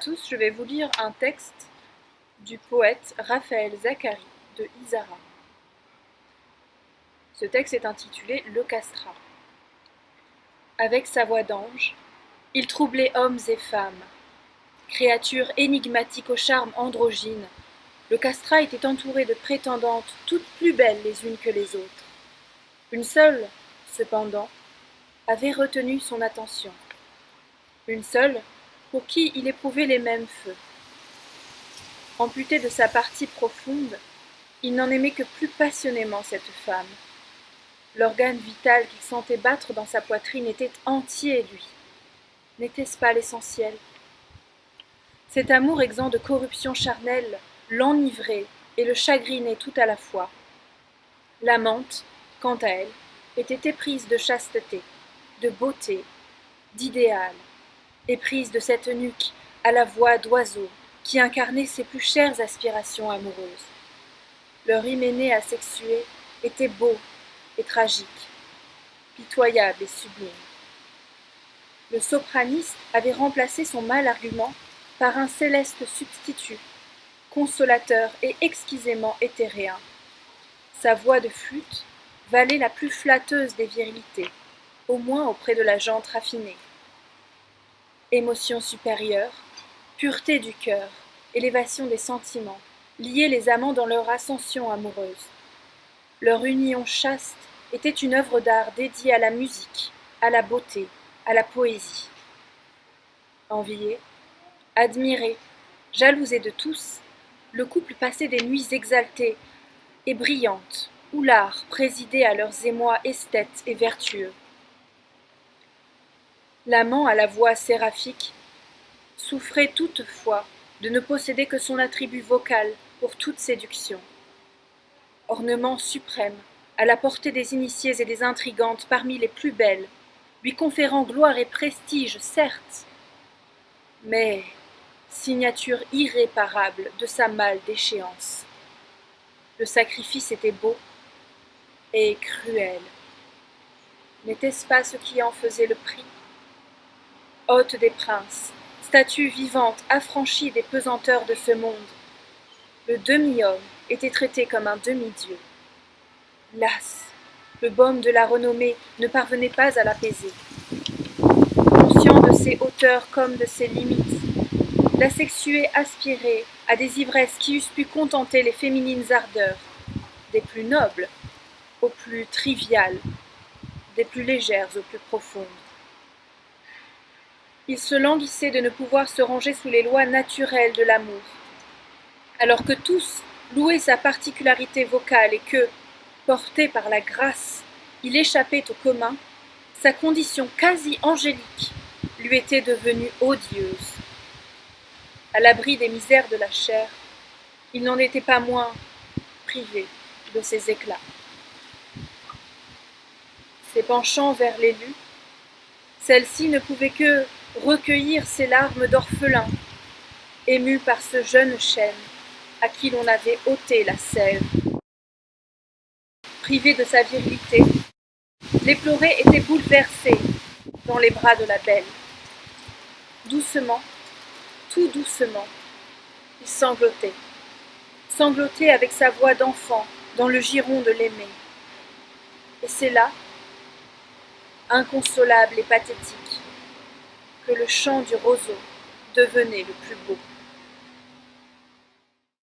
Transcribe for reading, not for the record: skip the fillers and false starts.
tous, je vais vous lire un texte du poète Raphaël Zacharie de Izara. Ce texte est intitulé « Le castrat ». Avec sa voix d'ange, il troublait hommes et femmes. Créature énigmatique au charme androgyne, le castrat était entouré de prétendantes toutes plus belles les unes que les autres. Une seule, cependant, avait retenu son attention. Une seule pour qui il éprouvait les mêmes feux. Amputé de sa partie profonde, il n'en aimait que plus passionnément cette femme. L'organe vital qu'il sentait battre dans sa poitrine était entier, lui. N'était-ce pas l'essentiel? Cet amour exempt de corruption charnelle l'enivrait et le chagrinait tout à la fois. L'amante, quant à elle, était éprise de chasteté, de beauté, d'idéal, éprise de cette nuque à la voix d'oiseau qui incarnait ses plus chères aspirations amoureuses. Leur hyménée asexuée était beau et tragique, pitoyable et sublime. Le sopraniste avait remplacé son mâle argument par un céleste substitut, consolateur et exquisément éthéréen. Sa voix de flûte valait la plus flatteuse des virilités, au moins auprès de la gente raffinée. Émotion supérieure, pureté du cœur, élévation des sentiments, liaient les amants dans leur ascension amoureuse. Leur union chaste était une œuvre d'art dédiée à la musique, à la beauté, à la poésie. Envié, admiré, jalousé de tous, le couple passait des nuits exaltées et brillantes, où l'art présidait à leurs émois esthètes et vertueux. L'amant à la voix séraphique souffrait toutefois de ne posséder que son attribut vocal pour toute séduction. Ornement suprême, à la portée des initiés et des intrigantes parmi les plus belles, lui conférant gloire et prestige, certes, mais signature irréparable de sa mâle déchéance. Le sacrifice était beau et cruel. N'était-ce pas ce qui en faisait le prix? Hôte des princes, statue vivante affranchie des pesanteurs de ce monde, le demi-homme était traité comme un demi-dieu. Las, le baume de la renommée ne parvenait pas à l'apaiser. Conscient de ses hauteurs comme de ses limites, l'asexué aspirait à des ivresses qui eussent pu contenter les féminines ardeurs, des plus nobles aux plus triviales, des plus légères aux plus profondes. Il se languissait de ne pouvoir se ranger sous les lois naturelles de l'amour, alors que tous louaient sa particularité vocale et que, porté par la grâce, il échappait au commun, sa condition quasi angélique lui était devenue odieuse. À l'abri des misères de la chair, il n'en était pas moins privé de ses éclats. Ses penchants vers l'élu, celle-ci ne pouvait que recueillir ses larmes d'orphelin, émue par ce jeune chêne à qui l'on avait ôté la sève. Privé de sa virilité, l'éploré était bouleversé dans les bras de la belle. Doucement, tout doucement, il sanglotait. Sanglotait avec sa voix d'enfant dans le giron de l'aimé. Et c'est là, inconsolable et pathétique, que le chant du roseau devenait le plus beau.